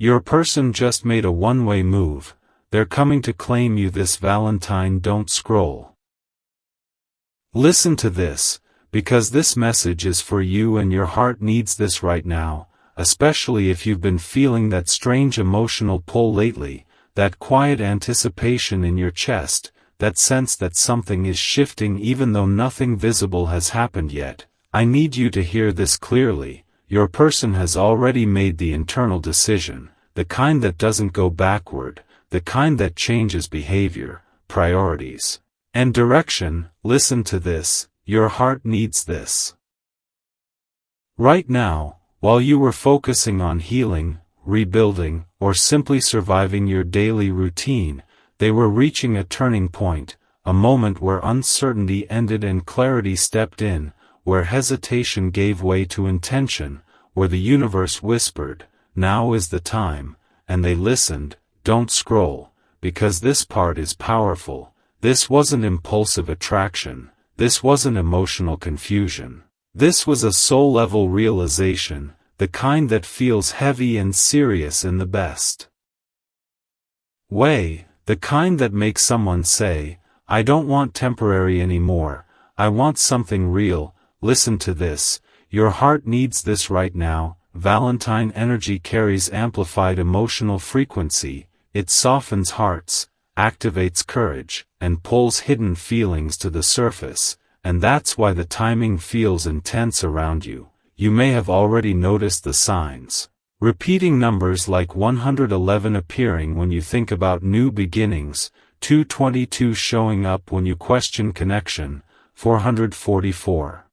Your person just made a one-way move. They're coming to claim you this Valentine. Don't scroll. Listen to this, because this message is for you and your heart needs this right now, especially if you've been feeling that strange emotional pull lately, that quiet anticipation in your chest, that sense that something is shifting even though nothing visible has happened yet. I need you to hear this clearly. Your person has already made the internal decision, the kind that doesn't go backward, the kind that changes behavior, priorities, and direction. Listen to this, your heart needs this. Right now, while you were focusing on healing, rebuilding, or simply surviving your daily routine, they were reaching a turning point, a moment where uncertainty ended and clarity stepped in, where hesitation gave way to intention, where the universe whispered, "Now is the time," and they listened. Don't scroll, because this part is powerful. This wasn't impulsive attraction. This wasn't emotional confusion. This was a soul-level realization, the kind that feels heavy and serious in the best way, the kind that makes someone say, "I don't want temporary anymore, I want something real." Listen to this, your heart needs this right now. Valentine energy carries amplified emotional frequency. It softens hearts, activates courage, and pulls hidden feelings to the surface, and that's why the timing feels intense around you. You may have already noticed the signs. Repeating numbers like 111 appearing when you think about new beginnings, 222 showing up when you question connection, 444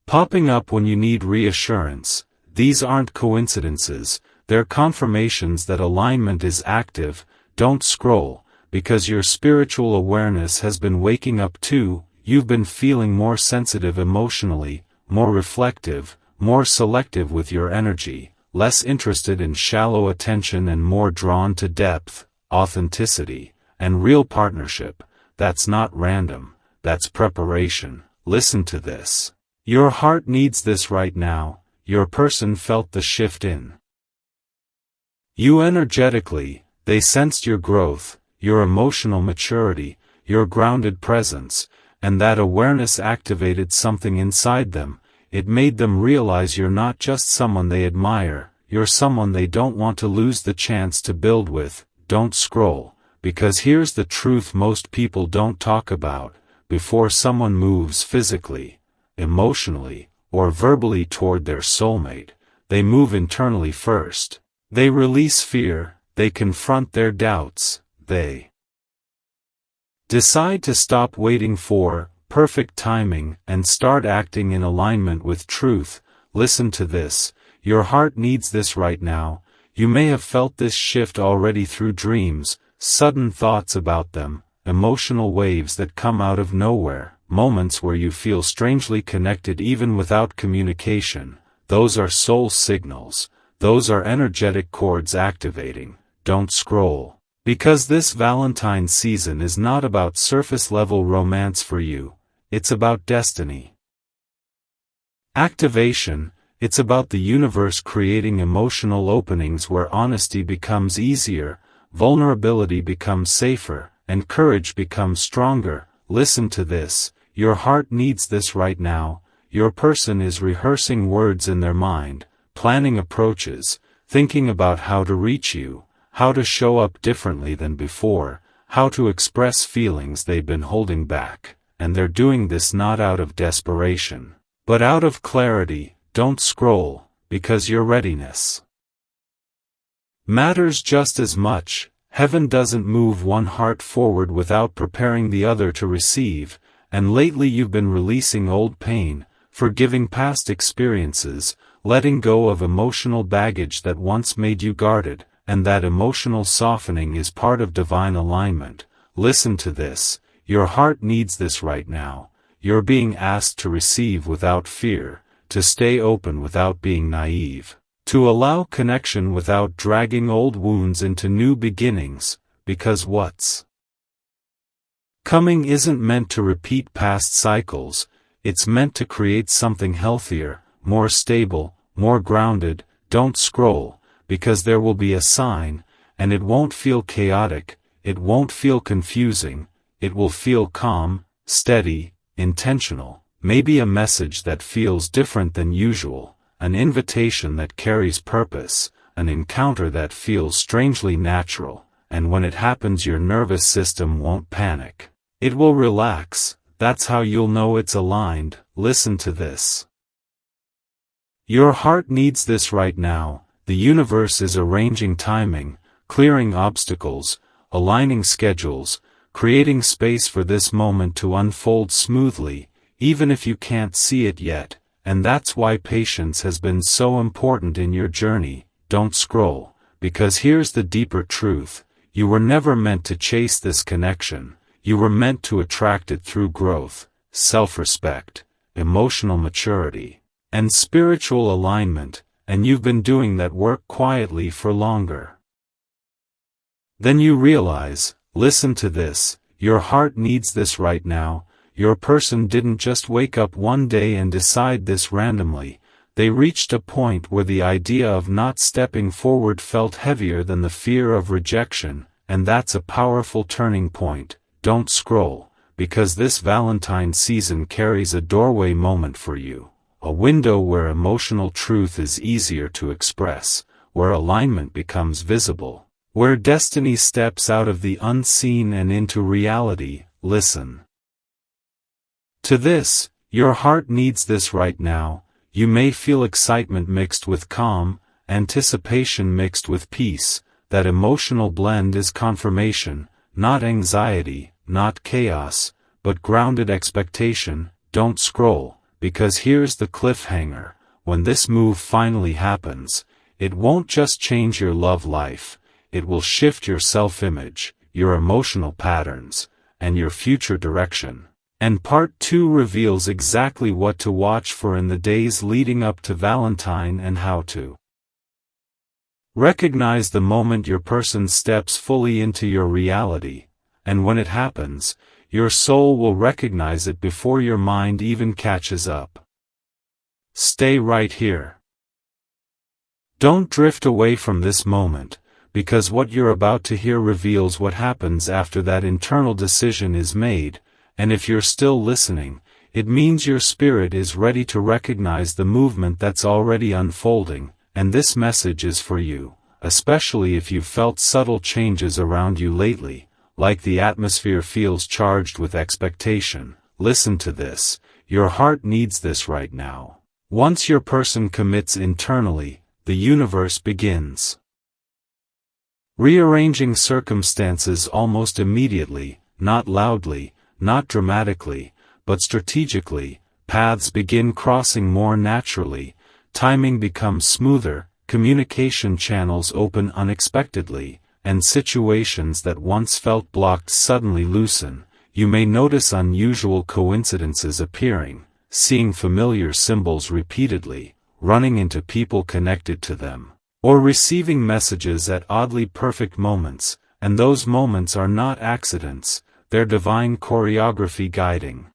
popping up when you need reassurance. These aren't coincidences, they're confirmations that alignment is active. Don't scroll, because your spiritual awareness has been waking up too. You've been feeling more sensitive emotionally, more reflective, more selective with your energy, less interested in shallow attention and more drawn to depth, authenticity, and real partnership. That's not random, that's preparation. Listen to this. Your heart needs this right now. Your person felt the shift in you energetically. They sensed your growth, your emotional maturity, your grounded presence, and that awareness activated something inside them. It made them realize you're not just someone they admire, you're someone they don't want to lose the chance to build with. Don't scroll, because here's the truth most people don't talk about. Before someone moves physically, emotionally, or verbally toward their soulmate, they move internally first. They release fear, they confront their doubts, they decide to stop waiting for perfect timing and start acting in alignment with truth. Listen to this, your heart needs this right now. You may have felt this shift already through dreams, sudden thoughts about them, emotional waves that come out of nowhere, moments where you feel strangely connected even without communication. Those are soul signals, those are energetic chords activating. Don't scroll, because this Valentine season is not about surface-level romance for you, it's about destiny. Activation, it's about the universe creating emotional openings where honesty becomes easier, vulnerability becomes safer, and courage becomes stronger. Listen to this, your heart needs this right now. Your person is rehearsing words in their mind, planning approaches, thinking about how to reach you, how to show up differently than before, how to express feelings they've been holding back, and they're doing this not out of desperation, but out of clarity. Don't scroll, because your readiness matters just as much. Heaven doesn't move one heart forward without preparing the other to receive, and lately you've been releasing old pain, forgiving past experiences, letting go of emotional baggage that once made you guarded, and that emotional softening is part of divine alignment. Listen to this, your heart needs this right now. You're being asked to receive without fear, to stay open without being naive, to allow connection without dragging old wounds into new beginnings, because what's coming isn't meant to repeat past cycles, it's meant to create something healthier, more stable, more grounded. Don't scroll, because there will be a sign, and it won't feel chaotic, it won't feel confusing, it will feel calm, steady, intentional, maybe a message that feels different than usual, an invitation that carries purpose, an encounter that feels strangely natural, and when it happens your nervous system won't panic. It will relax. That's how you'll know it's aligned. Listen to this. Your heart needs this right now. The universe is arranging timing, clearing obstacles, aligning schedules, creating space for this moment to unfold smoothly, even if you can't see it yet, and that's why patience has been so important in your journey. Don't scroll, because here's the deeper truth. You were never meant to chase this connection. You were meant to attract it through growth, self-respect, emotional maturity, and spiritual alignment, and you've been doing that work quietly for longer. Then you realize, listen to this, your heart needs this right now. Your person didn't just wake up one day and decide this randomly. They reached a point where the idea of not stepping forward felt heavier than the fear of rejection, and that's a powerful turning point. Don't scroll, because this Valentine season carries a doorway moment for you, a window where emotional truth is easier to express, where alignment becomes visible, where destiny steps out of the unseen and into reality. Listen to this, your heart needs this right now. You may feel excitement mixed with calm, anticipation mixed with peace. That emotional blend is confirmation, not anxiety, not chaos, but grounded expectation. Don't scroll, because here's the cliffhanger. When this move finally happens, it won't just change your love life, it will shift your self-image, your emotional patterns, and your future direction. And part 2 reveals exactly what to watch for in the days leading up to Valentine and how to recognize the moment your person steps fully into your reality, and when it happens, your soul will recognize it before your mind even catches up. Stay right here. Don't drift away from this moment, because what you're about to hear reveals what happens after that internal decision is made, and if you're still listening, it means your spirit is ready to recognize the movement that's already unfolding. And this message is for you, especially if you've felt subtle changes around you lately, like the atmosphere feels charged with expectation. Listen to this, your heart needs this right now. Once your person commits internally, the universe begins rearranging circumstances almost immediately, not loudly, not dramatically, but strategically. Paths begin crossing more naturally, timing becomes smoother, communication channels open unexpectedly, and situations that once felt blocked suddenly loosen. You may notice unusual coincidences appearing, seeing familiar symbols repeatedly, running into people connected to them, or receiving messages at oddly perfect moments, and those moments are not accidents, they're divine choreography guiding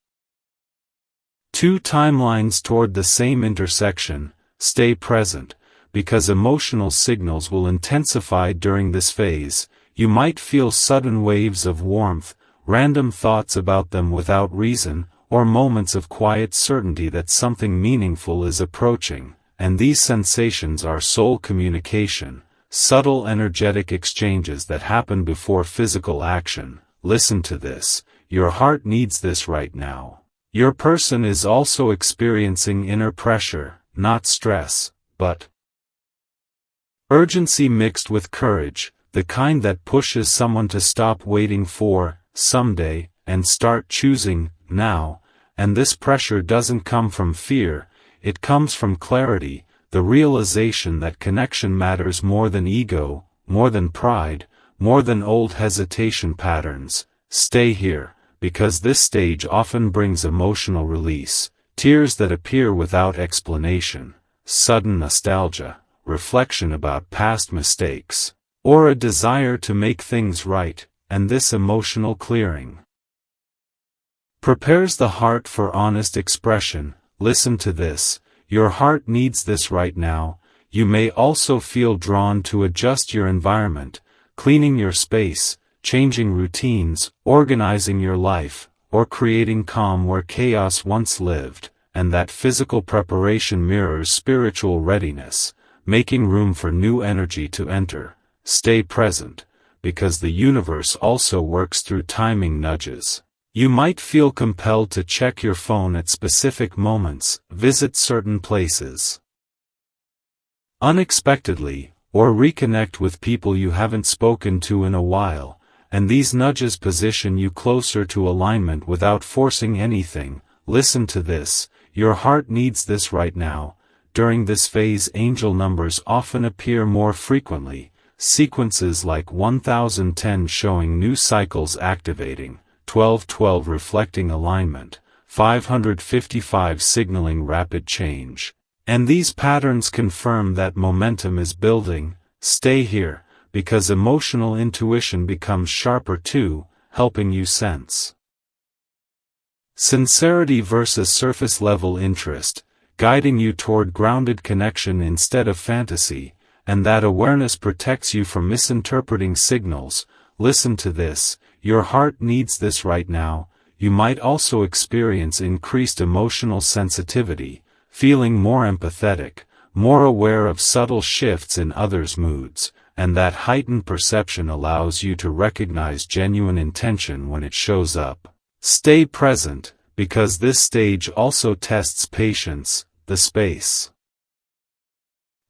two timelines toward the same intersection. Stay present, because emotional signals will intensify during this phase. You might feel sudden waves of warmth, random thoughts about them without reason, or moments of quiet certainty that something meaningful is approaching, and these sensations are soul communication, subtle energetic exchanges that happen before physical action. Listen to this, your heart needs this right now. Your person is also experiencing inner pressure, not stress, but urgency mixed with courage, the kind that pushes someone to stop waiting for someday and start choosing now. And this pressure doesn't come from fear, it comes from clarity, the realization that connection matters more than ego, more than pride, more than old hesitation patterns. Stay here, because this stage often brings emotional release, tears that appear without explanation, sudden nostalgia, reflection about past mistakes, or a desire to make things right, and this emotional clearing prepares the heart for honest expression. Listen to this, your heart needs this right now. You may also feel drawn to adjust your environment, cleaning your space, changing routines, organizing your life, or creating calm where chaos once lived, and that physical preparation mirrors spiritual readiness, making room for new energy to enter. Stay present, because the universe also works through timing nudges. You might feel compelled to check your phone at specific moments, visit certain places unexpectedly, or reconnect with people you haven't spoken to in a while, and these nudges position you closer to alignment without forcing anything. Listen to this, your heart needs this right now. During this phase, angel numbers often appear more frequently, sequences like 1010 showing new cycles activating, 1212 reflecting alignment, 555 signaling rapid change. And these patterns confirm that momentum is building. Stay here, because emotional intuition becomes sharper too, helping you sense sincerity versus surface-level interest, guiding you toward grounded connection instead of fantasy, and that awareness protects you from misinterpreting signals. Listen to this, your heart needs this right now. You might also experience increased emotional sensitivity, feeling more empathetic, more aware of subtle shifts in others' moods, and that heightened perception allows you to recognize genuine intention when it shows up. Stay present, because this stage also tests patience. The space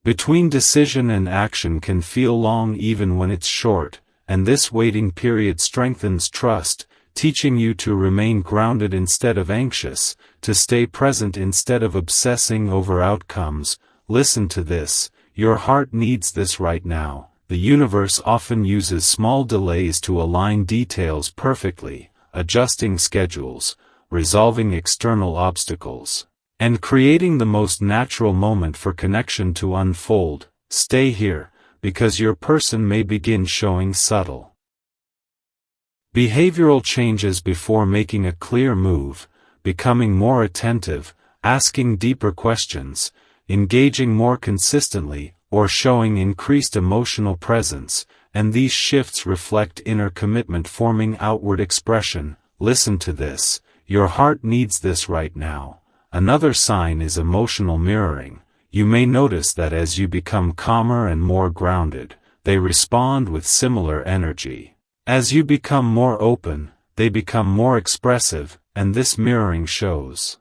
between decision and action can feel long even when it's short, and this waiting period strengthens trust, teaching you to remain grounded instead of anxious, to stay present instead of obsessing over outcomes. Listen to this, your heart needs this right now. The universe often uses small delays to align details perfectly, adjusting schedules, resolving external obstacles, and creating the most natural moment for connection to unfold. Stay here, because your person may begin showing subtle behavioral changes before making a clear move, becoming more attentive, asking deeper questions, engaging more consistently, or showing increased emotional presence, and these shifts reflect inner commitment forming outward expression. Listen to this, your heart needs this right now. Another sign is emotional mirroring. You may notice that as you become calmer and more grounded, they respond with similar energy. As you become more open, they become more expressive, and this mirroring shows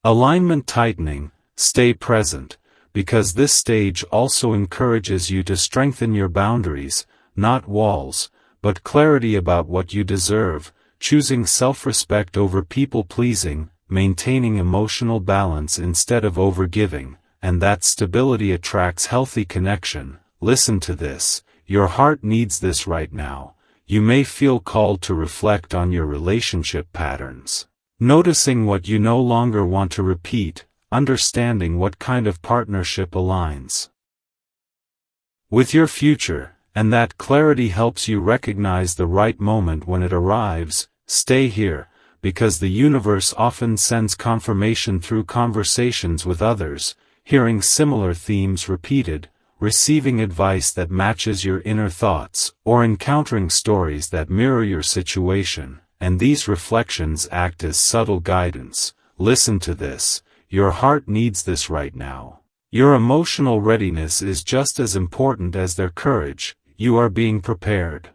alignment tightening. Stay present, because this stage also encourages you to strengthen your boundaries, not walls, but clarity about what you deserve, choosing self-respect over people-pleasing, maintaining emotional balance instead of overgiving, and that stability attracts healthy connection. Listen to this, your heart needs this right now. You may feel called to reflect on your relationship patterns, noticing what you no longer want to repeat, understanding what kind of partnership aligns with your future, and that clarity helps you recognize the right moment when it arrives. Stay here, because the universe often sends confirmation through conversations with others, hearing similar themes repeated, receiving advice that matches your inner thoughts, or encountering stories that mirror your situation, and these reflections act as subtle guidance. Listen to this, your heart needs this right now. Your emotional readiness is just as important as their courage. You are being prepared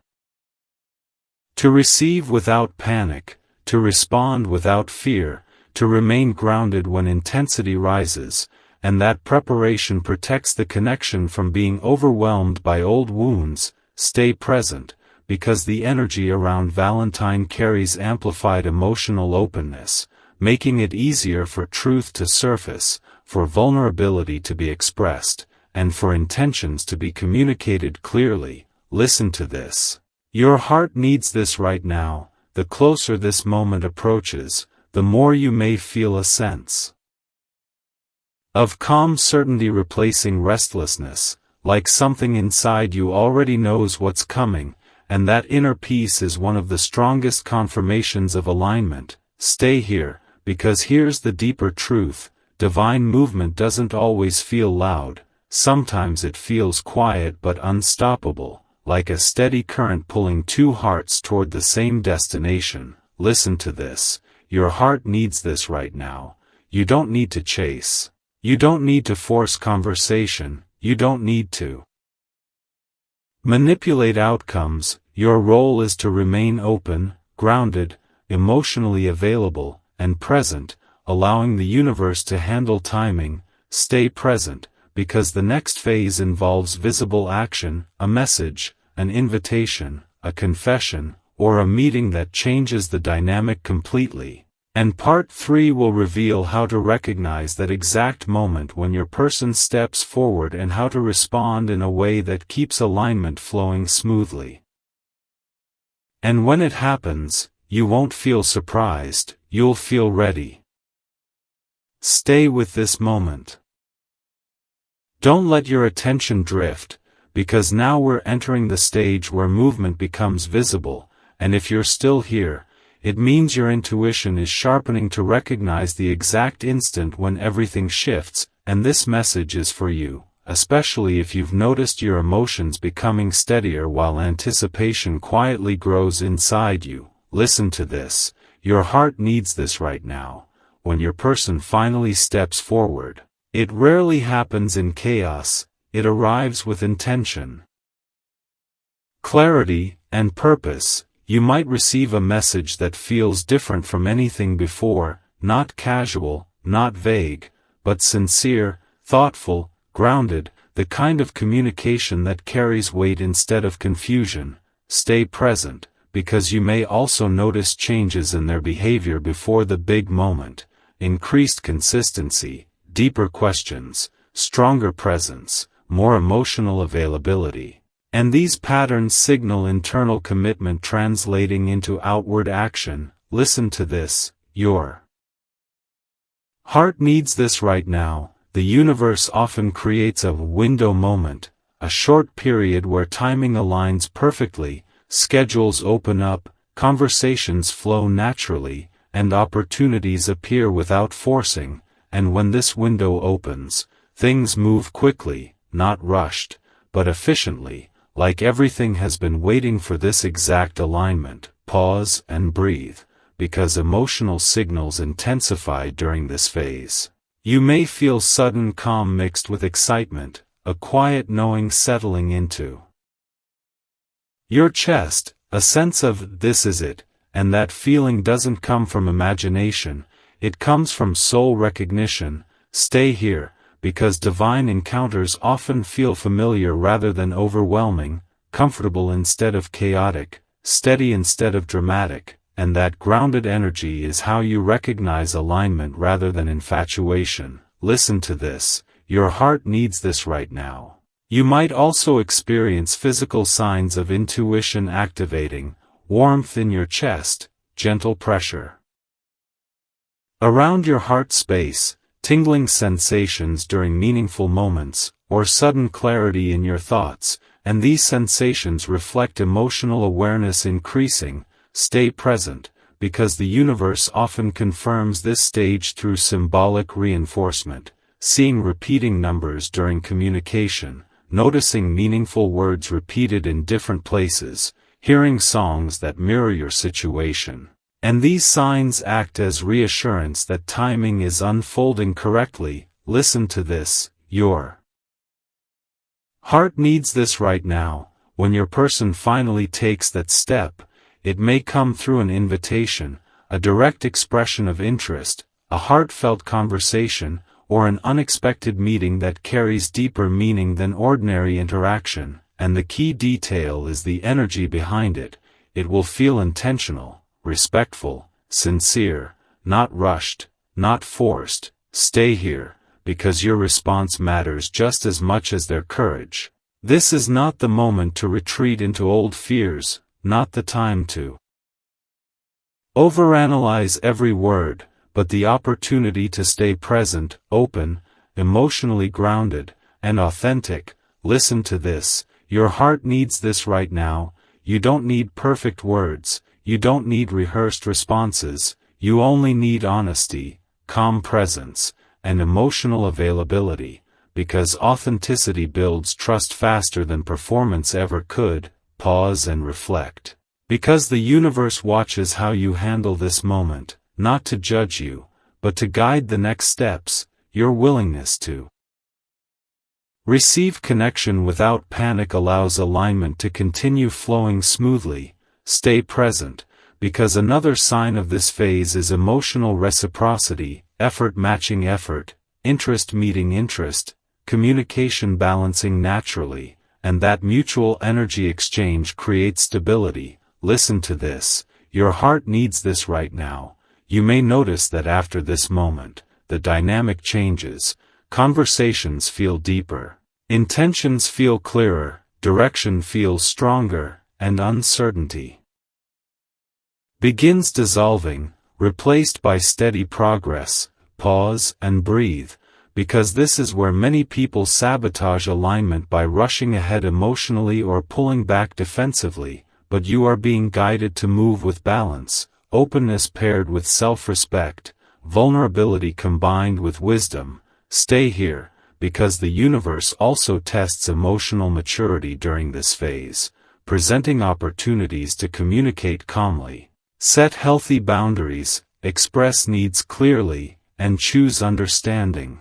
to receive without panic, to respond without fear, to remain grounded when intensity rises, and that preparation protects the connection from being overwhelmed by old wounds. Stay present, because the energy around Valentine carries amplified emotional openness, making it easier for truth to surface, for vulnerability to be expressed, and for intentions to be communicated clearly. Listen to this. Your heart needs this right now. The closer this moment approaches, the more you may feel a sense of calm certainty replacing restlessness, like something inside you already knows what's coming, and that inner peace is one of the strongest confirmations of alignment. Stay here, because here's the deeper truth. divine movement doesn't always feel loud. Sometimes it feels quiet but unstoppable, like a steady current pulling two hearts toward the same destination. Listen to this. Your heart needs this right now. You don't need to chase. You don't need to force conversation. You don't need to manipulate outcomes. Your role is to remain open, grounded, emotionally available, and present, allowing the universe to handle timing. Stay present, because the next phase involves visible action, a message, an invitation, a confession, or a meeting that changes the dynamic completely. And part 3 will reveal how to recognize that exact moment when your person steps forward and how to respond in a way that keeps alignment flowing smoothly. And when it happens, you won't feel surprised, you'll feel ready. Stay with this moment. Don't let your attention drift, because now we're entering the stage where movement becomes visible, and if you're still here, it means your intuition is sharpening to recognize the exact instant when everything shifts, and this message is for you, especially if you've noticed your emotions becoming steadier while anticipation quietly grows inside you. Listen to this. Your heart needs this right now. When your person finally steps forward, it rarely happens in chaos, it arrives with intention, clarity, and purpose. You might receive a message that feels different from anything before, not casual, not vague, but sincere, thoughtful, grounded, the kind of communication that carries weight instead of confusion. Stay present, because you may also notice changes in their behavior before the big moment. Increased consistency, deeper questions, stronger presence, more emotional availability. And these patterns signal internal commitment translating into outward action. Listen to this. Your heart needs this right now. The universe often creates a window moment, a short period where timing aligns perfectly, schedules open up, conversations flow naturally, and opportunities appear without forcing. And when this window opens, things move quickly, not rushed, but efficiently. Like everything has been waiting for this exact alignment. Pause and breathe, because emotional signals intensify during this phase. You may feel sudden calm mixed with excitement, a quiet knowing settling into your chest, a sense of "this is it," and that feeling doesn't come from imagination, it comes from soul recognition. Stay here, because divine encounters often feel familiar rather than overwhelming, comfortable instead of chaotic, steady instead of dramatic, and that grounded energy is how you recognize alignment rather than infatuation. Listen to this. Your heart needs this right now. You might also experience physical signs of intuition activating, warmth in your chest, gentle pressure around your heart space, tingling sensations during meaningful moments, or sudden clarity in your thoughts, and these sensations reflect emotional awareness increasing. Stay present, because the universe often confirms this stage through symbolic reinforcement, seeing repeating numbers during communication, noticing meaningful words repeated in different places, hearing songs that mirror your situation. And these signs act as reassurance that timing is unfolding correctly. Listen to this. Your heart needs this right now. When your person finally takes that step, it may come through an invitation, a direct expression of interest, a heartfelt conversation, or an unexpected meeting that carries deeper meaning than ordinary interaction. And the key detail is the energy behind it. It will feel intentional, respectful, sincere, not rushed, not forced. Stay here, because your response matters just as much as their courage. This is not the moment to retreat into old fears, not the time to overanalyze every word, but the opportunity to stay present, open, emotionally grounded, and authentic. Listen to this. Your heart needs this right now. You don't need perfect words. You don't need rehearsed responses. You only need honesty, calm presence, and emotional availability, because authenticity builds trust faster than performance ever could. Pause and reflect. Because the universe watches how you handle this moment, not to judge you, but to guide the next steps. Your willingness to receive connection without panic allows alignment to continue flowing smoothly. Stay present, because another sign of this phase is emotional reciprocity, effort matching effort, interest meeting interest, communication balancing naturally, and that mutual energy exchange creates stability. Listen to this. Your heart needs this right now. You may notice that after this moment, the dynamic changes, conversations feel deeper, intentions feel clearer, direction feels stronger, and uncertainty begins dissolving, replaced by steady progress. Pause and breathe, because this is where many people sabotage alignment by rushing ahead emotionally or pulling back defensively, but you are being guided to move with balance, openness paired with self-respect, vulnerability combined with wisdom. Stay here, because the universe also tests emotional maturity during this phase, presenting opportunities to communicate calmly, set healthy boundaries, express needs clearly, and choose understanding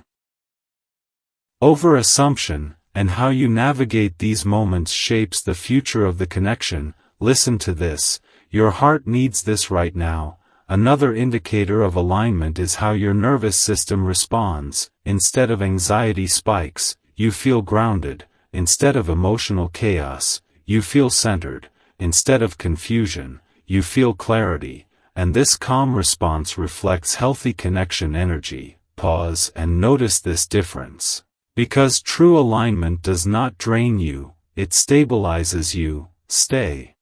over assumption. And how you navigate these moments shapes the future of the connection. Listen to this. Your heart needs this right now. Another indicator of alignment is how your nervous system responds. Instead of anxiety spikes, you feel grounded. Instead of emotional chaos, you feel centered. Instead of confusion, you feel clarity. And this calm response reflects healthy connection energy. Pause and notice this difference. Because true alignment does not drain you, it stabilizes you. Stay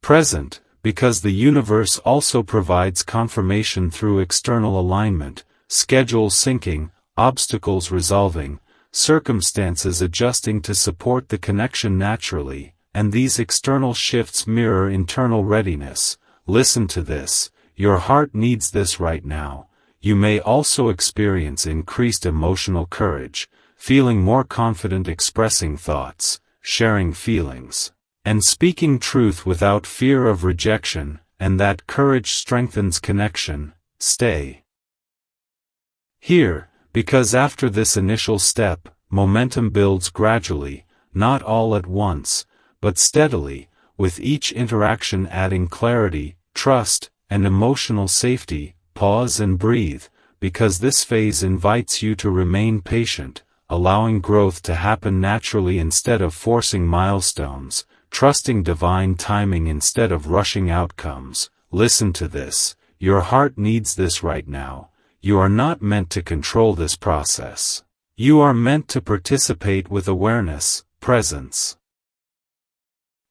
present, because the universe also provides confirmation through external alignment, schedules syncing, obstacles resolving, circumstances adjusting to support the connection naturally, and these external shifts mirror internal readiness. Listen to this. Your heart needs this right now. You may also experience increased emotional courage, feeling more confident expressing thoughts, sharing feelings, and speaking truth without fear of rejection, and that courage strengthens connection. Stay here, because after this initial step, momentum builds gradually, not all at once, but steadily, with each interaction adding clarity, trust, and emotional safety. Pause and breathe, because this phase invites you to remain patient, allowing growth to happen naturally instead of forcing milestones, trusting divine timing instead of rushing outcomes. Listen to this. Your heart needs this right now. You are not meant to control this process. You are meant to participate with awareness, presence,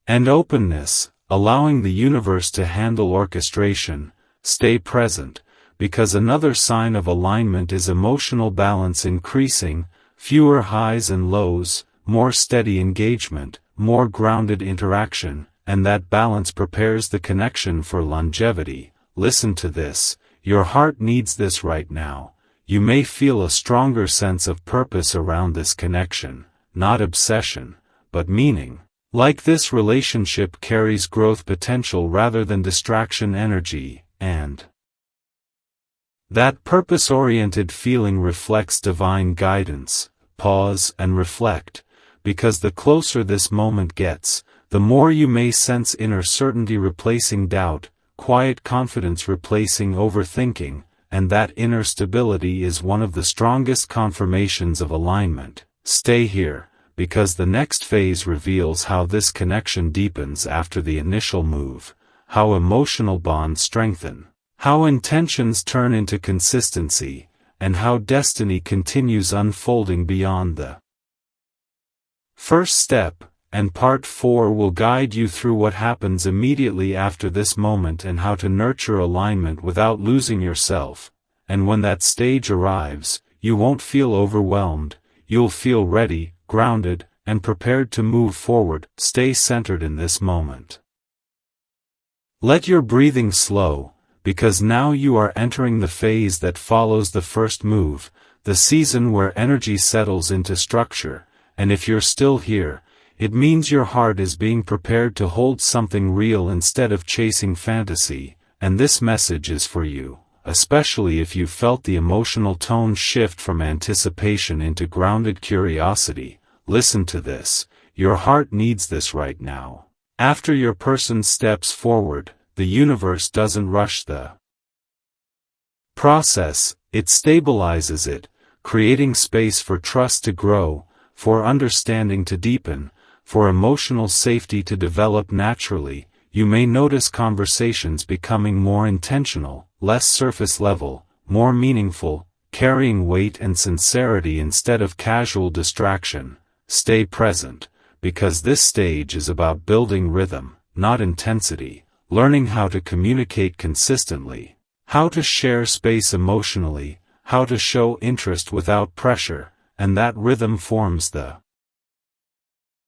and openness, allowing the universe to handle orchestration. Stay present, because another sign of alignment is emotional balance increasing, fewer highs and lows, more steady engagement, more grounded interaction, and that balance prepares the connection for longevity. Listen to this. Your heart needs this right now. You may feel a stronger sense of purpose around this connection, not obsession, but meaning. Like this relationship carries growth potential rather than distraction energy, and that purpose-oriented feeling reflects divine guidance. Pause and reflect, because the closer this moment gets, the more you may sense inner certainty replacing doubt, quiet confidence replacing overthinking, and that inner stability is one of the strongest confirmations of alignment. Stay here, because the next phase reveals how this connection deepens after the initial move, how emotional bonds strengthen, how intentions turn into consistency, and how destiny continues unfolding beyond the first step. And part 4 will guide you through what happens immediately after this moment and how to nurture alignment without losing yourself. And when that stage arrives, you won't feel overwhelmed, you'll feel ready, grounded, and prepared to move forward. Stay centered in this moment. Let your breathing slow, because now you are entering the phase that follows the first move, the season where energy settles into structure, and if you're still here, it means your heart is being prepared to hold something real instead of chasing fantasy, and this message is for you, especially if you felt the emotional tone shift from anticipation into grounded curiosity. Listen to this, your heart needs this right now. After your person steps forward, the universe doesn't rush the process, it stabilizes it, creating space for trust to grow, for understanding to deepen, for emotional safety to develop naturally. You may notice conversations becoming more intentional, less surface level, more meaningful, carrying weight and sincerity instead of casual distraction. Stay present, because this stage is about building rhythm, not intensity, learning how to communicate consistently, how to share space emotionally, how to show interest without pressure, and that rhythm forms the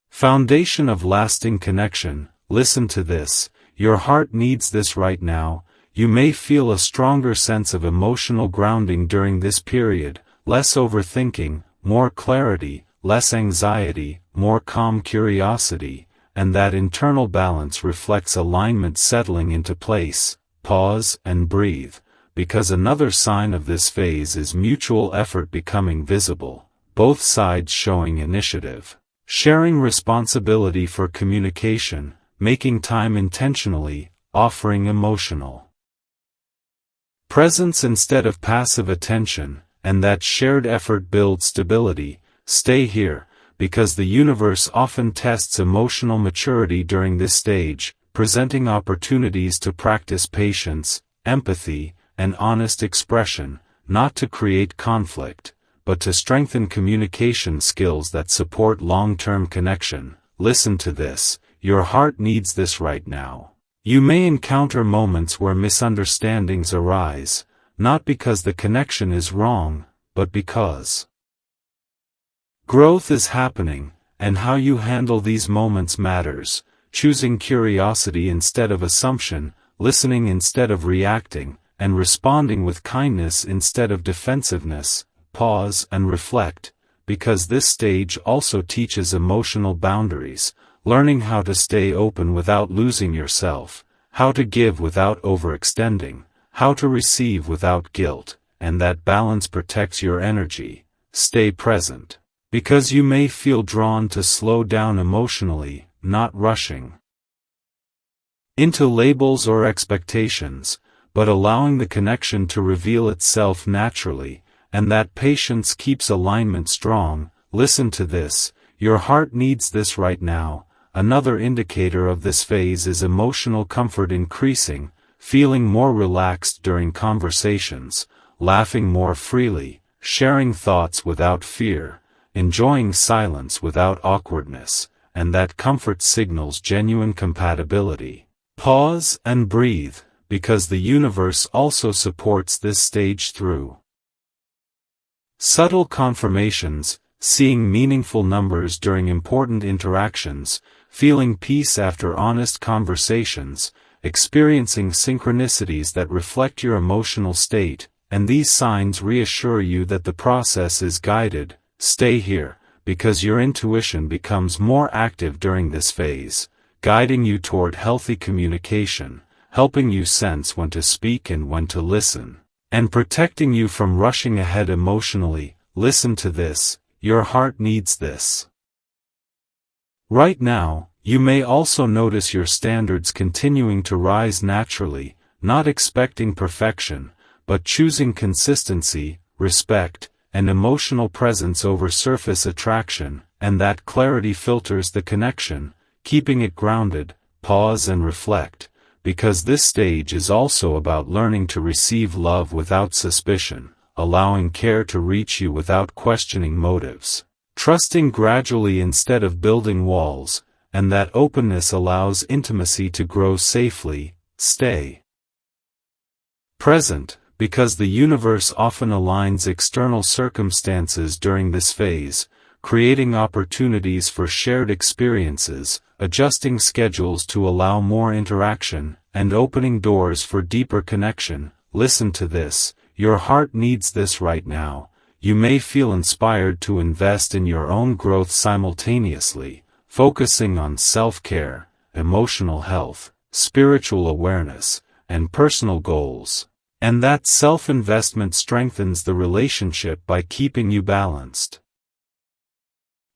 foundation of lasting connection. Listen to this, your heart needs this right now. You may feel a stronger sense of emotional grounding during this period, less overthinking, more clarity, less anxiety, more calm curiosity, and that internal balance reflects alignment settling into place. Pause and breathe, because another sign of this phase is mutual effort becoming visible, both sides showing initiative, sharing responsibility for communication, making time intentionally, offering emotional presence instead of passive attention, and that shared effort builds stability. Stay here, because the universe often tests emotional maturity during this stage, presenting opportunities to practice patience, empathy, and honest expression, not to create conflict, but to strengthen communication skills that support long-term connection. Listen to this, your heart needs this right now. You may encounter moments where misunderstandings arise, not because the connection is wrong, but because growth is happening, and how you handle these moments matters. Choosing curiosity instead of assumption, listening instead of reacting, and responding with kindness instead of defensiveness. Pause and reflect, because this stage also teaches emotional boundaries, learning how to stay open without losing yourself, how to give without overextending, how to receive without guilt, and that balance protects your energy. Stay present, because you may feel drawn to slow down emotionally, not rushing into labels or expectations, but allowing the connection to reveal itself naturally, and that patience keeps alignment strong. Listen to this, your heart needs this right now. Another indicator of this phase is emotional comfort increasing, feeling more relaxed during conversations, laughing more freely, sharing thoughts without fear, enjoying silence without awkwardness, and that comfort signals genuine compatibility. Pause and breathe, because the universe also supports this stage through subtle confirmations, seeing meaningful numbers during important interactions, feeling peace after honest conversations, experiencing synchronicities that reflect your emotional state, and these signs reassure you that the process is guided. Stay here, because your intuition becomes more active during this phase, guiding you toward healthy communication, helping you sense when to speak and when to listen, and protecting you from rushing ahead emotionally. Listen to this, your heart needs this right now. You may also notice your standards continuing to rise naturally, not expecting perfection, but choosing consistency, respect, and emotional presence over surface attraction, and that clarity filters the connection, keeping it grounded. Pause and reflect, because this stage is also about learning to receive love without suspicion, allowing care to reach you without questioning motives, trusting gradually instead of building walls, and that openness allows intimacy to grow safely. Stay present, because the universe often aligns external circumstances during this phase, creating opportunities for shared experiences, adjusting schedules to allow more interaction, and opening doors for deeper connection. Listen to this, your heart needs this right now. You may feel inspired to invest in your own growth simultaneously, focusing on self-care, emotional health, spiritual awareness, and personal goals. And that self-investment strengthens the relationship by keeping you balanced.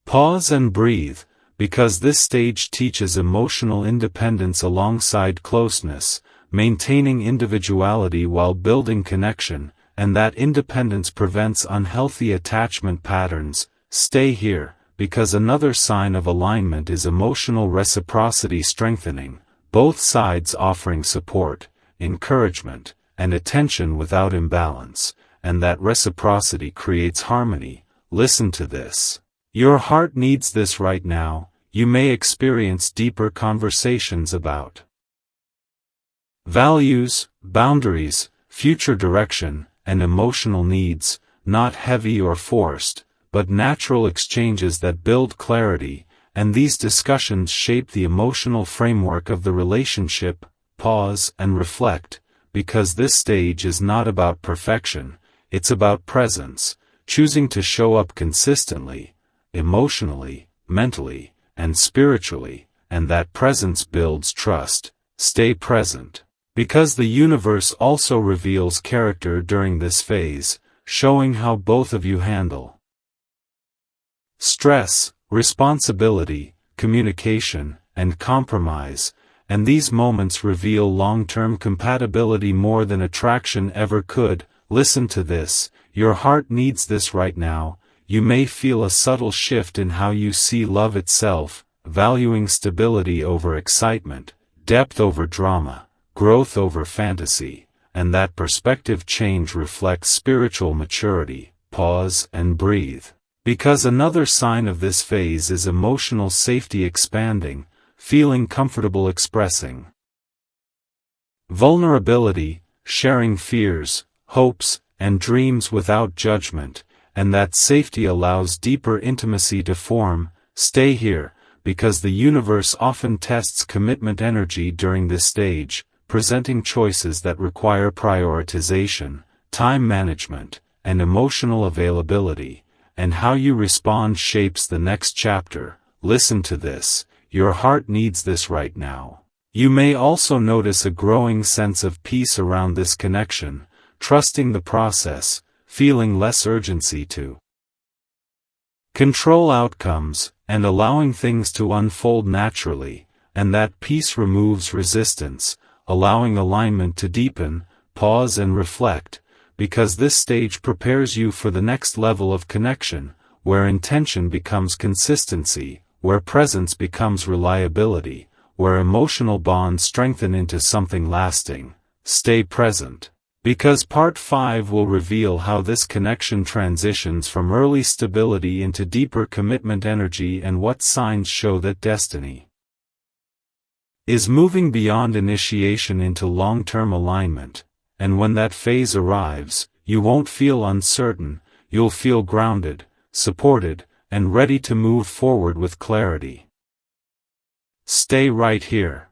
Pause and breathe, because this stage teaches emotional independence alongside closeness, maintaining individuality while building connection, and that independence prevents unhealthy attachment patterns. Stay here, because another sign of alignment is emotional reciprocity strengthening, both sides offering support, encouragement, and attention without imbalance, and that reciprocity creates harmony. Listen to this. Your heart needs this right now. You may experience deeper conversations about values, boundaries, future direction, and emotional needs, not heavy or forced, but natural exchanges that build clarity, and these discussions shape the emotional framework of the relationship. Pause and reflect, because this stage is not about perfection, it's about presence, choosing to show up consistently, emotionally, mentally, and spiritually, and that presence builds trust. Stay present, because the universe also reveals character during this phase, showing how both of you handle stress, responsibility, communication, and compromise, and these moments reveal long-term compatibility more than attraction ever could. Listen to this, your heart needs this right now. You may feel a subtle shift in how you see love itself, valuing stability over excitement, depth over drama, growth over fantasy, and that perspective change reflects spiritual maturity. Pause and breathe, because another sign of this phase is emotional safety expanding, feeling comfortable expressing vulnerability, sharing fears, hopes, and dreams without judgment, and that safety allows deeper intimacy to form. Stay here, because the universe often tests commitment energy during this stage, presenting choices that require prioritization, time management, and emotional availability, and how you respond shapes the next chapter. Listen to this, your heart needs this right now. You may also notice a growing sense of peace around this connection, trusting the process, feeling less urgency to control outcomes, and allowing things to unfold naturally, and that peace removes resistance, allowing alignment to deepen. Pause and reflect, because this stage prepares you for the next level of connection, where intention becomes consistency, where presence becomes reliability, where emotional bonds strengthen into something lasting. Stay present, because Part 5 will reveal how this connection transitions from early stability into deeper commitment energy and what signs show that destiny is moving beyond initiation into long-term alignment. And when that phase arrives, you won't feel uncertain, you'll feel grounded, supported, and ready to move forward with clarity. Stay right here.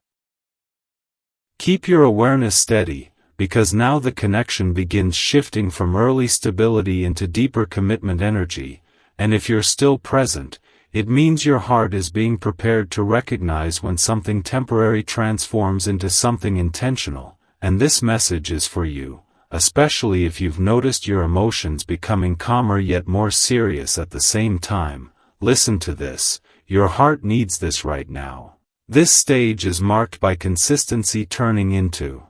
Keep your awareness steady, because now the connection begins shifting from early stability into deeper commitment energy, and if you're still present, it means your heart is being prepared to recognize when something temporary transforms into something intentional, and this message is for you, especially if you've noticed your emotions becoming calmer yet more serious at the same time. Listen to this, your heart needs this right now. This stage is marked by consistency turning into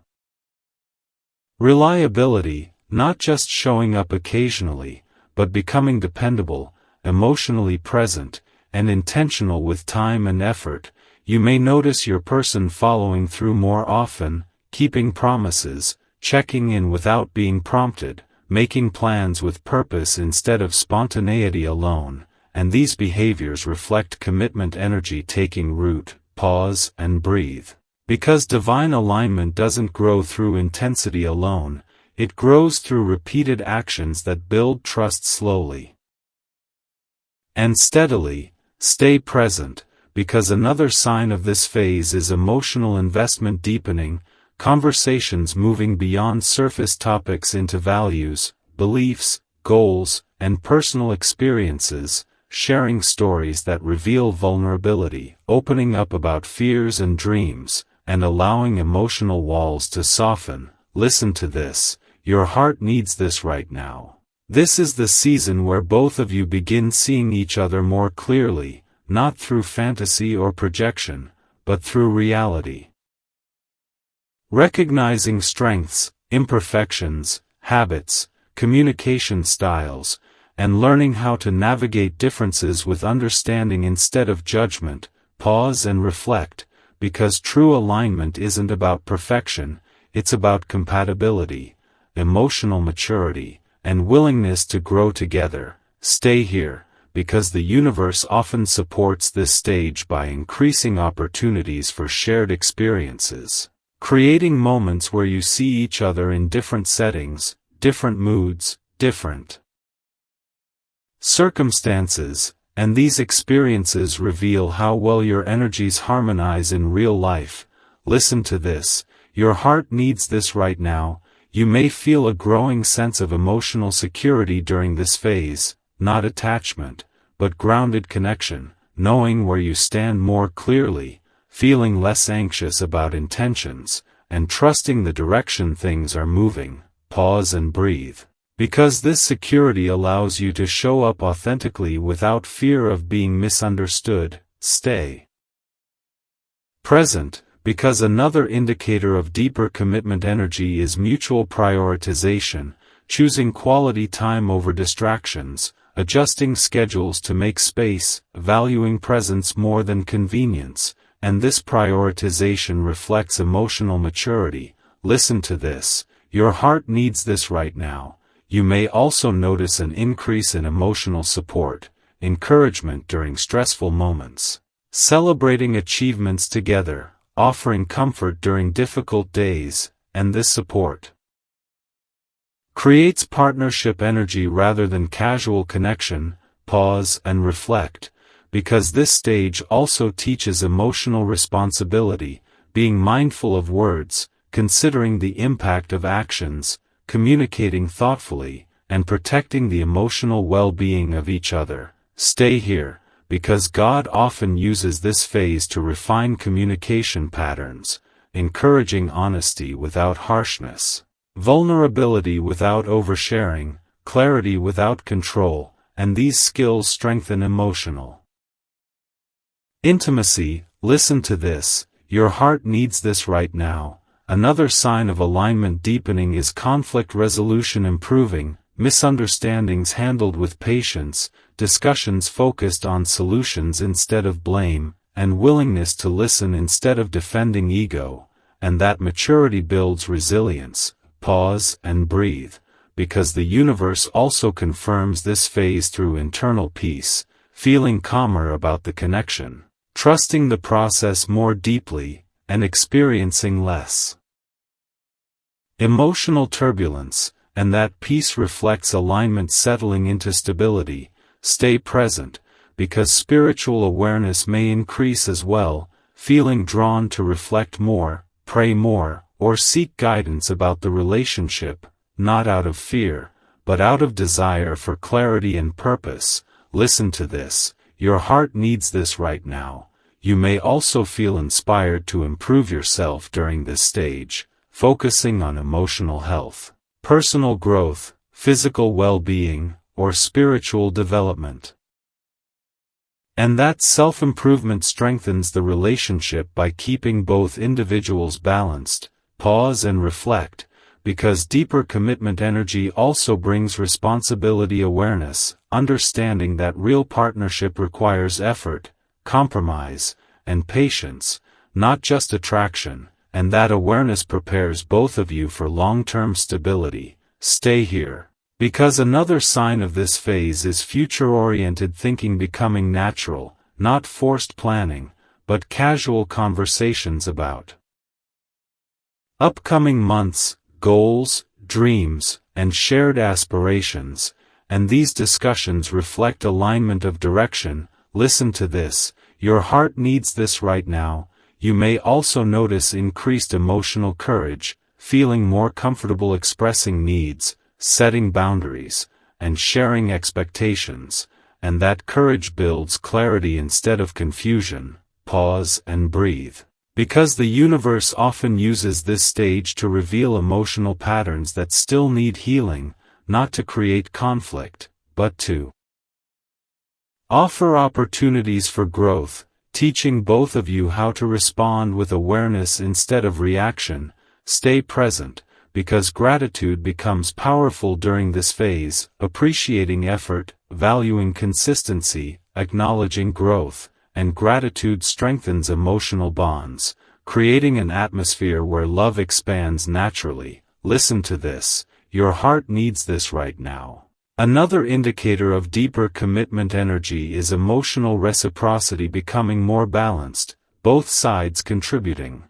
reliability, not just showing up occasionally, but becoming dependable, emotionally present, and intentional with time and effort. You may notice your person following through more often, keeping promises, checking in without being prompted, making plans with purpose instead of spontaneity alone, and these behaviors reflect commitment energy taking root. Pause and breathe, because divine alignment doesn't grow through intensity alone, it grows through repeated actions that build trust slowly and steadily. Stay present, because another sign of this phase is emotional investment deepening, conversations moving beyond surface topics into values, beliefs, goals, and personal experiences, sharing stories that reveal vulnerability, opening up about fears and dreams, and allowing emotional walls to soften. Listen to this, your heart needs this right now. This is the season where both of you begin seeing each other more clearly, not through fantasy or projection, but through reality. Recognizing strengths, imperfections, habits, communication styles, and learning how to navigate differences with understanding instead of judgment. Pause and reflect, because true alignment isn't about perfection, it's about compatibility, emotional maturity, and willingness to grow together. Stay here, because the universe often supports this stage by increasing opportunities for shared experiences, creating moments where you see each other in different settings, different moods, different circumstances, and these experiences reveal how well your energies harmonize in real life. Listen to this, your heart needs this right now. You may feel a growing sense of emotional security during this phase, not attachment, but grounded connection, knowing where you stand more clearly, feeling less anxious about intentions, and trusting the direction things are moving. Pause and breathe. Because this security allows you to show up authentically without fear of being misunderstood. Stay present, because another indicator of deeper commitment energy is mutual prioritization, choosing quality time over distractions, adjusting schedules to make space, valuing presence more than convenience, and this prioritization reflects emotional maturity. Listen to this, your heart needs this right now. You may also notice an increase in emotional support, encouragement during stressful moments, celebrating achievements together, offering comfort during difficult days, and this support creates partnership energy rather than casual connection. Pause and reflect, because this stage also teaches emotional responsibility, being mindful of words, considering the impact of actions, communicating thoughtfully, and protecting the emotional well-being of each other. Stay here, because God often uses this phase to refine communication patterns, encouraging honesty without harshness, vulnerability without oversharing, clarity without control, and these skills strengthen emotional intimacy. Listen to this, your heart needs this right now. Another sign of alignment deepening is conflict resolution improving, misunderstandings handled with patience, discussions focused on solutions instead of blame, and willingness to listen instead of defending ego, and that maturity builds resilience. Pause and breathe, because the universe also confirms this phase through internal peace, feeling calmer about the connection, trusting the process more deeply, and experiencing less emotional turbulence, and that peace reflects alignment settling into stability. Stay present, because spiritual awareness may increase as well, feeling drawn to reflect more, pray more, or seek guidance about the relationship, not out of fear, but out of desire for clarity and purpose. Listen to this, your heart needs this right now. You may also feel inspired to improve yourself during this stage, focusing on emotional health, personal growth, physical well-being, or spiritual development. And that self-improvement strengthens the relationship by keeping both individuals balanced. Pause and reflect, because deeper commitment energy also brings responsibility awareness, understanding that real partnership requires effort, compromise, and patience, not just attraction, and that awareness prepares both of you for long-term stability. Stay here, because another sign of this phase is future-oriented thinking becoming natural, not forced planning, but casual conversations about upcoming months, goals, dreams, and shared aspirations, and these discussions reflect alignment of direction. Listen to this, your heart needs this right now. you may also notice increased emotional courage, feeling more comfortable expressing needs, setting boundaries, and sharing expectations, and that courage builds clarity instead of confusion. Pause and breathe. Because the universe often uses this stage to reveal emotional patterns that still need healing, not to create conflict, but to offer opportunities for growth, teaching both of you how to respond with awareness instead of reaction. Stay present, because gratitude becomes powerful during this phase, appreciating effort, valuing consistency, acknowledging growth, and gratitude strengthens emotional bonds, creating an atmosphere where love expands naturally. Listen to this, your heart needs this right now. Another indicator of deeper commitment energy is emotional reciprocity becoming more balanced, both sides contributing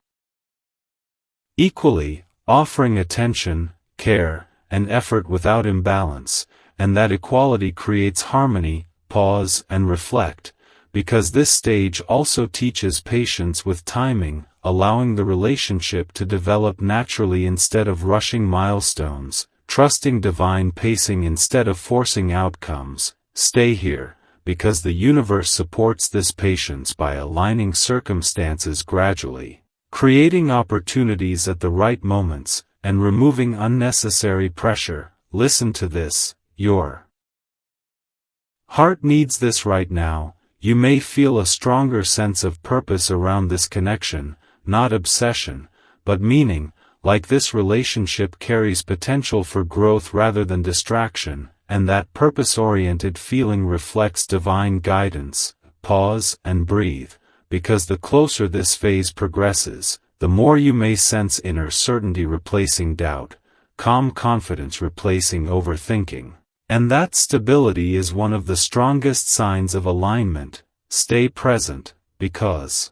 equally, offering attention, care, and effort without imbalance, and that equality creates harmony. Pause and reflect, because this stage also teaches patience with timing, allowing the relationship to develop naturally instead of rushing milestones, trusting divine pacing instead of forcing outcomes. Stay here, because the universe supports this patience by aligning circumstances gradually, creating opportunities at the right moments, and removing unnecessary pressure. Listen to this, your heart needs this right now. You may feel a stronger sense of purpose around this connection, not obsession, but meaning, like this relationship carries potential for growth rather than distraction, and that purpose-oriented feeling reflects divine guidance. Pause and breathe, because the closer this phase progresses, the more you may sense inner certainty replacing doubt, calm confidence replacing overthinking. And that stability is one of the strongest signs of alignment. Stay present, because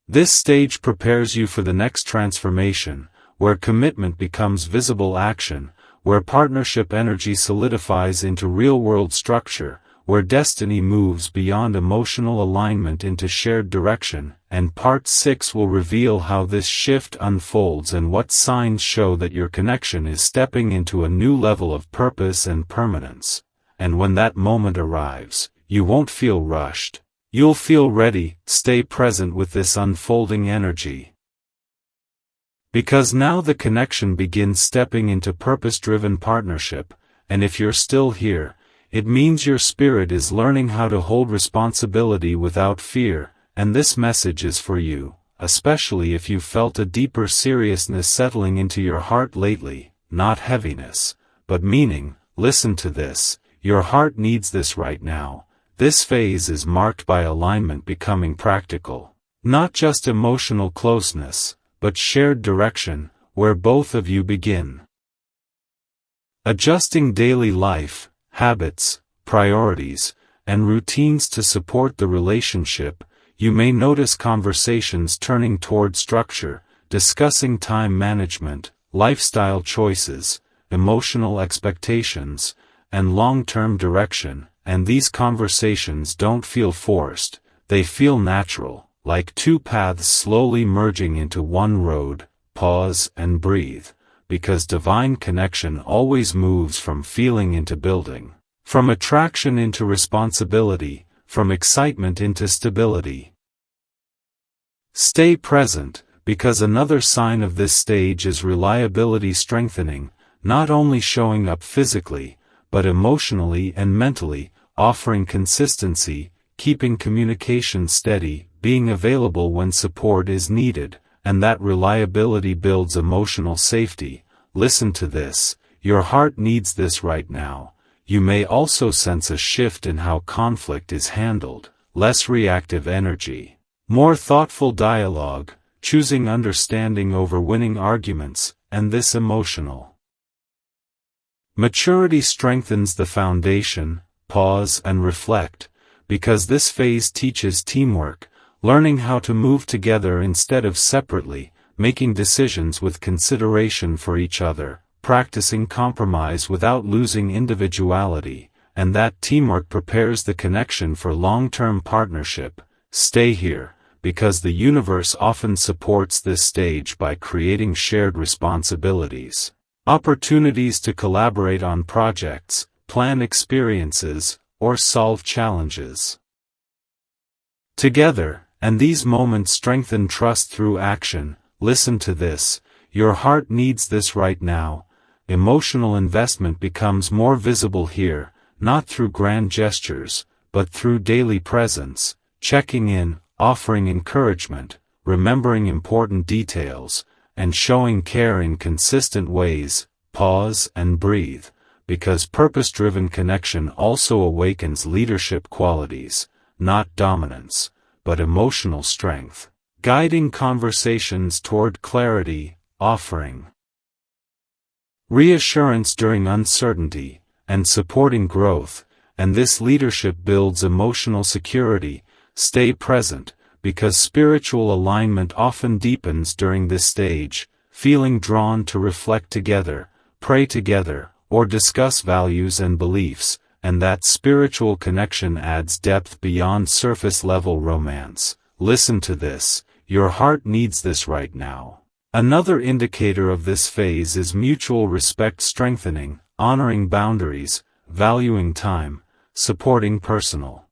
this stage prepares you for the next transformation, where commitment becomes visible action, where partnership energy solidifies into real-world structure, where destiny moves beyond emotional alignment into shared direction. And Part 6 will reveal how this shift unfolds and what signs show that your connection is stepping into a new level of purpose and permanence. And when that moment arrives, you won't feel rushed. You'll feel ready. Stay present with this unfolding energy, because now the connection begins stepping into purpose-driven partnership, and if you're still here, it means your spirit is learning how to hold responsibility without fear. And this message is for you, especially if you've felt a deeper seriousness settling into your heart lately, not heaviness, but meaning. Listen to this, your heart needs this right now. This phase is marked by alignment becoming practical, not just emotional closeness, but shared direction, where both of you begin adjusting daily life, habits, priorities, and routines to support the relationship. You may notice conversations turning toward structure, discussing time management, lifestyle choices, emotional expectations, and long-term direction, and these conversations don't feel forced, they feel natural, like two paths slowly merging into one road. Pause and breathe, because divine connection always moves from feeling into building, from attraction into responsibility, from excitement into stability. Stay present, because another sign of this stage is reliability strengthening, not only showing up physically, but emotionally and mentally, offering consistency, keeping communication steady, being available when support is needed, and that reliability builds emotional safety. Listen to this, your heart needs this right now. You may also sense a shift in how conflict is handled, less reactive energy, more thoughtful dialogue, choosing understanding over winning arguments, and this emotional maturity strengthens the foundation. Pause and reflect, because this phase teaches teamwork, learning how to move together instead of separately, making decisions with consideration for each other, practicing compromise without losing individuality, and that teamwork prepares the connection for long-term partnership. Stay here, because the universe often supports this stage by creating shared responsibilities, opportunities to collaborate on projects, plan experiences, or solve challenges together, and these moments strengthen trust through action. Listen to this, your heart needs this right now. Emotional investment becomes more visible here, not through grand gestures, but through daily presence, checking in, offering encouragement, remembering important details, and showing care in consistent ways. Pause and breathe, because purpose-driven connection also awakens leadership qualities, not dominance, but emotional strength, guiding conversations toward clarity, offering reassurance during uncertainty, and supporting growth, and this leadership builds emotional security. Stay present, because spiritual alignment often deepens during this stage, feeling drawn to reflect together, pray together, or discuss values and beliefs, and that spiritual connection adds depth beyond surface-level romance. Listen to this, your heart needs this right now. Another indicator of this phase is mutual respect strengthening, honoring boundaries, valuing time, supporting personal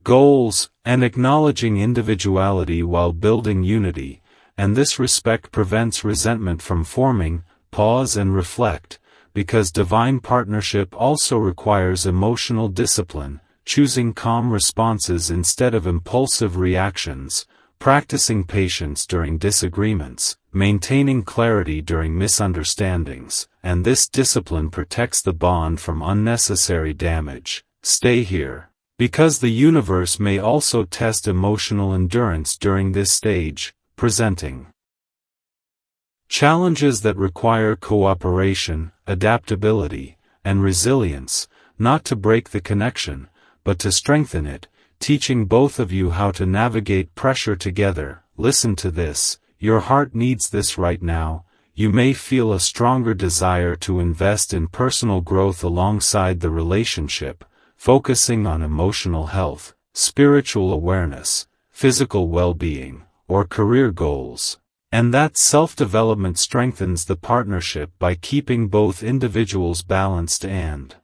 goals, and acknowledging individuality while building unity, and this respect prevents resentment from forming. Pause and reflect, because divine partnership also requires emotional discipline, choosing calm responses instead of impulsive reactions, practicing patience during disagreements, maintaining clarity during misunderstandings, and this discipline protects the bond from unnecessary damage. Stay here, because the universe may also test emotional endurance during this stage, presenting challenges that require cooperation, adaptability, and resilience, not to break the connection, but to strengthen it, teaching both of you how to navigate pressure together. Listen to this, your heart needs this right now. You may feel a stronger desire to invest in personal growth alongside the relationship, focusing on emotional health, spiritual awareness, physical well-being, or career goals. And that self-development strengthens the partnership by keeping both individuals balanced and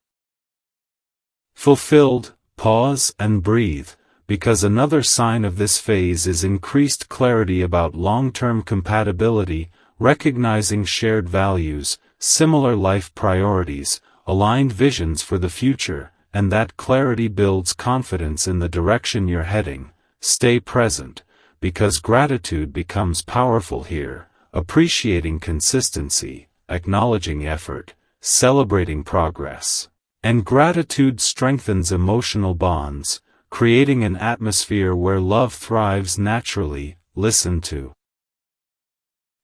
fulfilled. Pause and breathe, because another sign of this phase is increased clarity about long-term compatibility, recognizing shared values, similar life priorities, aligned visions for the future, and that clarity builds confidence in the direction you're heading. Stay present, because gratitude becomes powerful here, appreciating consistency, acknowledging effort, celebrating progress. And gratitude strengthens emotional bonds, creating an atmosphere where love thrives naturally. Listen to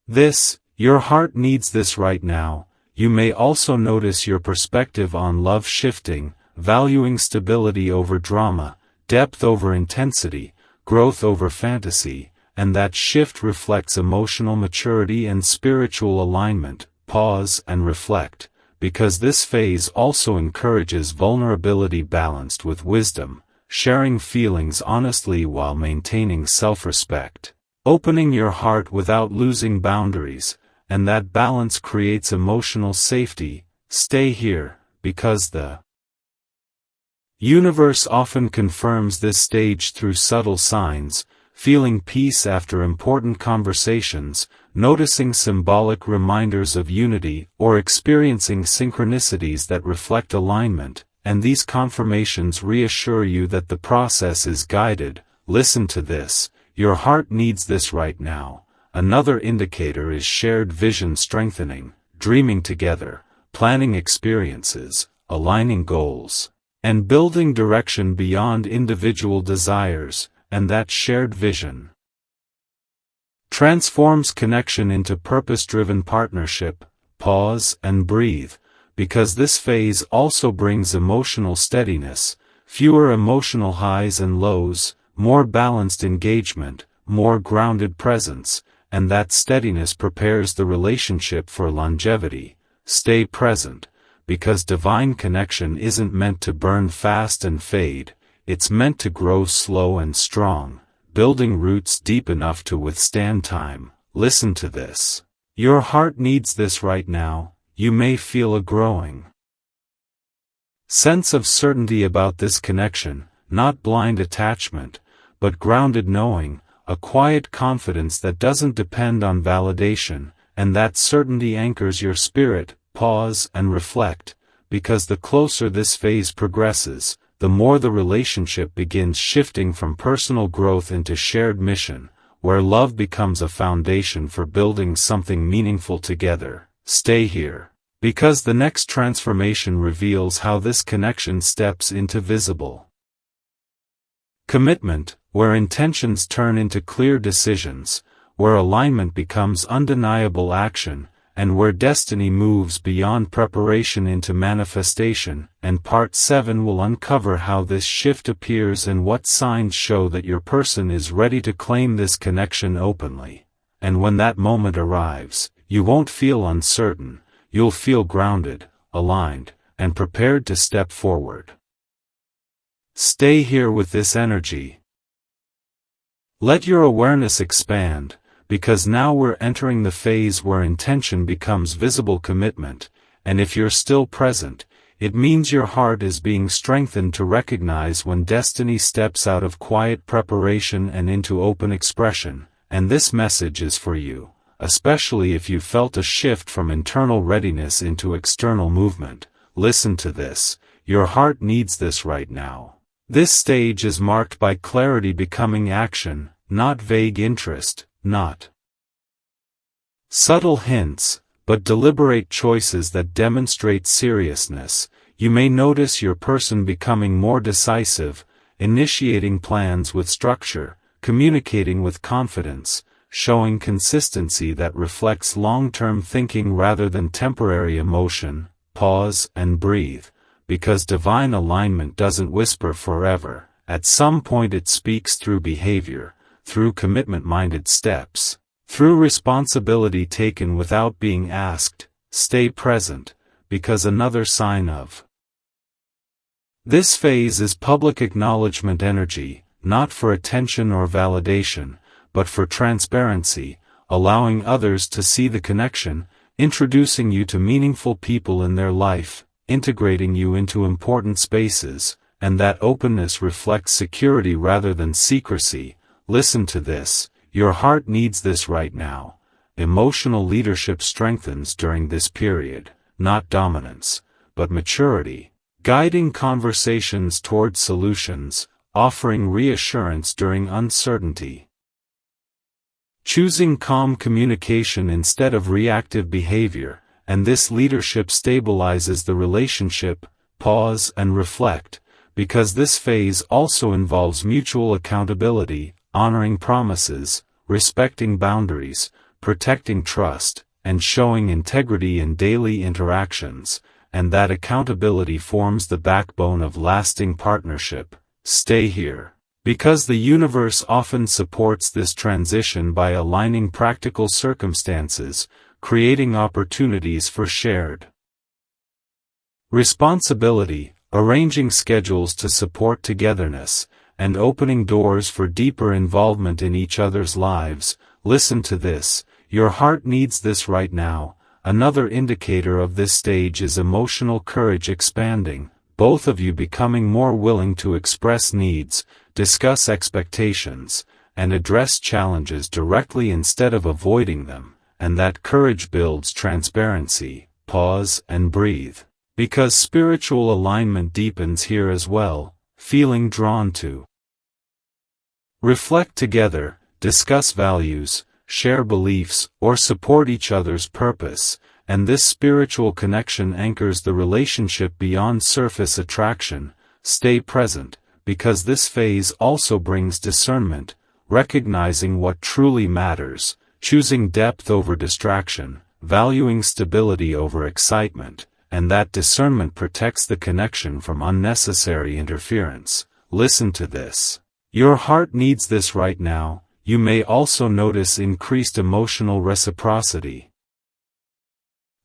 this, your heart needs this right now. You may also notice your perspective on love shifting, valuing stability over drama, depth over intensity, growth over fantasy, and that shift reflects emotional maturity and spiritual alignment. Pause and reflect, because this phase also encourages vulnerability balanced with wisdom, sharing feelings honestly while maintaining self-respect, opening your heart without losing boundaries, and that balance creates emotional safety. Stay here, because the universe often confirms this stage through subtle signs, feeling peace after important conversations, noticing symbolic reminders of unity, or experiencing synchronicities that reflect alignment, and these confirmations reassure you that the process is guided. Listen to this, your heart needs this right now. Another indicator is shared vision strengthening, dreaming together, planning experiences, aligning goals, and building direction beyond individual desires, and that shared vision transforms connection into purpose-driven partnership. Pause and breathe, because this phase also brings emotional steadiness, fewer emotional highs and lows, more balanced engagement, more grounded presence, and that steadiness prepares the relationship for longevity. Stay present, because divine connection isn't meant to burn fast and fade, it's meant to grow slow and strong, building roots deep enough to withstand time. Listen to this. Your heart needs this right now. You may feel a growing sense of certainty about this connection, not blind attachment, but grounded knowing, a quiet confidence that doesn't depend on validation, and that certainty anchors your spirit. Pause and reflect, because the closer this phase progresses, the more the relationship begins shifting from personal growth into shared mission, where love becomes a foundation for building something meaningful together. Stay here, because the next transformation reveals how this connection steps into visible commitment, where intentions turn into clear decisions, where alignment becomes undeniable action, and where destiny moves beyond preparation into manifestation. And Part 7 will uncover how this shift appears and what signs show that your person is ready to claim this connection openly. And when that moment arrives, you won't feel uncertain, you'll feel grounded, aligned, and prepared to step forward. Stay here with this energy. Let your awareness expand, because now we're entering the phase where intention becomes visible commitment, and if you're still present, it means your heart is being strengthened to recognize when destiny steps out of quiet preparation and into open expression. And this message is for you, especially if you felt a shift from internal readiness into external movement. Listen to this. Your heart needs this right now. This stage is marked by clarity becoming action, not vague interest, not subtle hints, but deliberate choices that demonstrate seriousness. You may notice your person becoming more decisive, initiating plans with structure, communicating with confidence, showing consistency that reflects long-term thinking rather than temporary emotion. Pause and breathe, because divine alignment doesn't whisper forever. At some point it speaks through behavior, through commitment-minded steps, through responsibility taken without being asked. Stay present, because another sign of this phase is public acknowledgement energy, not for attention or validation, but for transparency, allowing others to see the connection, introducing you to meaningful people in their life, integrating you into important spaces, and that openness reflects security rather than secrecy. Listen to this. Your heart needs this right now. Emotional leadership strengthens during this period, not dominance, but maturity, guiding conversations toward solutions, offering reassurance during uncertainty, choosing calm communication instead of reactive behavior, and this leadership stabilizes the relationship. Pause and reflect, because this phase also involves mutual accountability, honoring promises, respecting boundaries, protecting trust, and showing integrity in daily interactions, and that accountability forms the backbone of lasting partnership. Stay here, because the universe often supports this transition by aligning practical circumstances, creating opportunities for shared responsibility, arranging schedules to support togetherness, and opening doors for deeper involvement in each other's lives. Listen to this. Your heart needs this right now. Another indicator of this stage is emotional courage expanding, both of you becoming more willing to express needs, discuss expectations, and address challenges directly instead of avoiding them, and that courage builds transparency. Pause and breathe, because spiritual alignment deepens here as well, feeling drawn to reflect together, discuss values, share beliefs, or support each other's purpose, and this spiritual connection anchors the relationship beyond surface attraction. Stay present, because this phase also brings discernment, recognizing what truly matters, choosing depth over distraction, valuing stability over excitement, and that discernment protects the connection from unnecessary interference. Listen to this. Your heart needs this right now. You may also notice increased emotional reciprocity,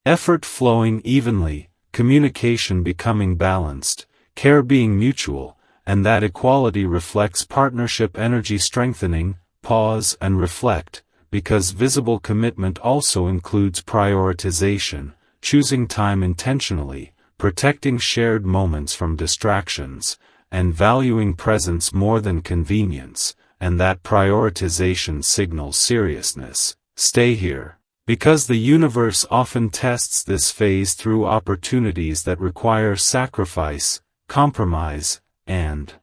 effort flowing evenly, communication becoming balanced, care being mutual, and that equality reflects partnership energy strengthening. Pause and reflect, because visible commitment also includes prioritization, choosing time intentionally, protecting shared moments from distractions, and valuing presence more than convenience, and that prioritization signals seriousness. Stay here, because the universe often tests this phase through opportunities that require sacrifice, compromise, and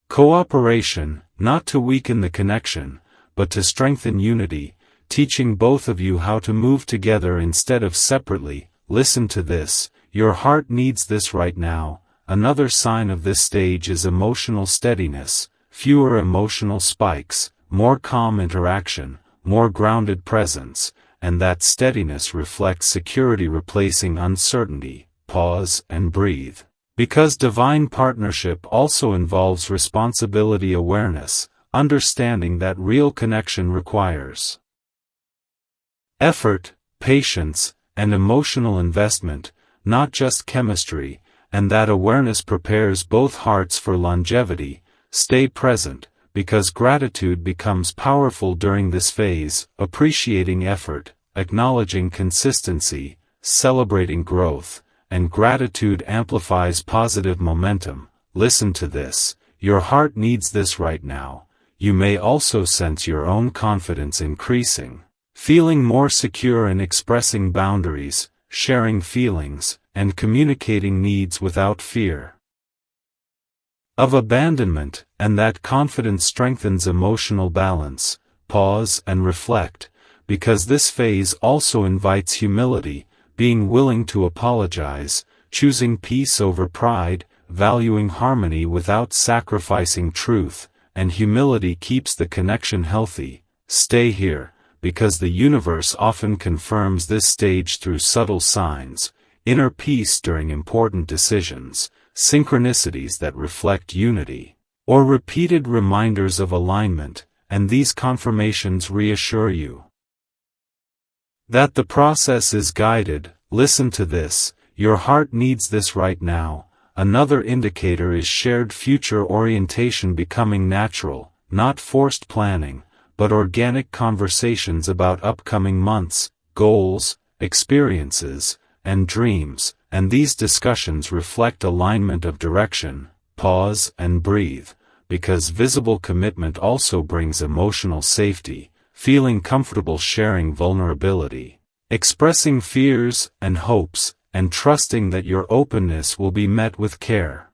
cooperation, not to weaken the connection, but to strengthen unity, teaching both of you how to move together instead of separately. Listen to this, your heart needs this right now. Another sign of this stage is emotional steadiness, fewer emotional spikes, more calm interaction, more grounded presence, and that steadiness reflects security replacing uncertainty. Pause and breathe. Because divine partnership also involves responsibility awareness, understanding that real connection requires effort, patience, and emotional investment, not just chemistry, and that awareness prepares both hearts for longevity. Stay present, because gratitude becomes powerful during this phase, appreciating effort, acknowledging consistency, celebrating growth, and gratitude amplifies positive momentum. Listen to this, your heart needs this right now. You may also sense your own confidence increasing, feeling more secure in expressing boundaries, sharing feelings, and communicating needs without fear of abandonment, and that confidence strengthens emotional balance. Pause and reflect, because this phase also invites humility, being willing to apologize, choosing peace over pride, valuing harmony without sacrificing truth, and humility keeps the connection healthy. Stay here, because the universe often confirms this stage through subtle signs, inner peace during important decisions, synchronicities that reflect unity, or repeated reminders of alignment, and these confirmations reassure you that the process is guided. Listen to this, your heart needs this right now. Another indicator is shared future orientation becoming natural, not forced planning, but organic conversations about upcoming months, goals, experiences, and dreams, and these discussions reflect alignment of direction. Pause and breathe, because visible commitment also brings emotional safety, feeling comfortable sharing vulnerability, expressing fears and hopes, and trusting that your openness will be met with care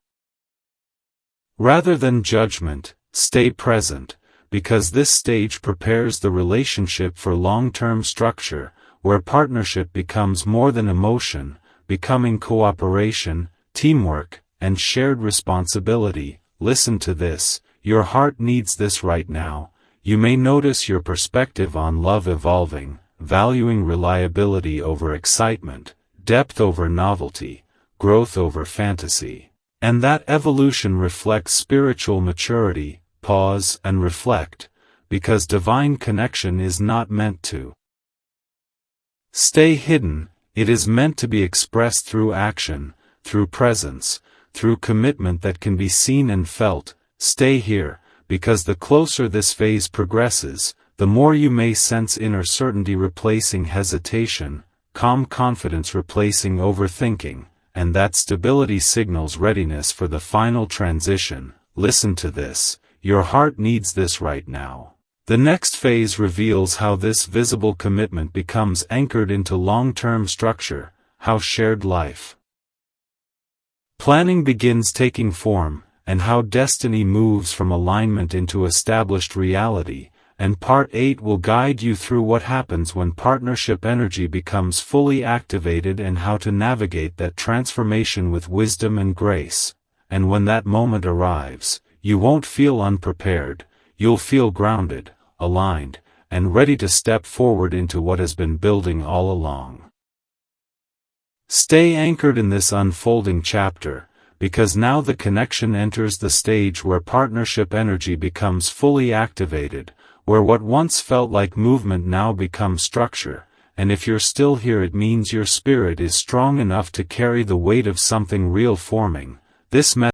rather than judgment. Stay present, because this stage prepares the relationship for long-term structure, where partnership becomes more than emotion, becoming cooperation, teamwork, and shared responsibility. Listen to this, your heart needs this right now. You may notice your perspective on love evolving, valuing reliability over excitement, depth over novelty, growth over fantasy, and that evolution reflects spiritual maturity. Pause and reflect, because divine connection is not meant to stay hidden, it is meant to be expressed through action, through presence, through commitment that can be seen and felt. Stay here, because the closer this phase progresses, the more you may sense inner certainty replacing hesitation, calm confidence replacing overthinking, and that stability signals readiness for the final transition. Listen to this, your heart needs this right now. The next phase reveals how this visible commitment becomes anchored into long-term structure, how shared life planning begins taking form, and how destiny moves from alignment into established reality. And Part 8 will guide you through what happens when partnership energy becomes fully activated and how to navigate that transformation with wisdom and grace. And when that moment arrives, you won't feel unprepared, you'll feel grounded, aligned, and ready to step forward into what has been building all along. Stay anchored in this unfolding chapter, because now the connection enters the stage where partnership energy becomes fully activated, where what once felt like movement now becomes structure, and if you're still here it means your spirit is strong enough to carry the weight of something real forming. This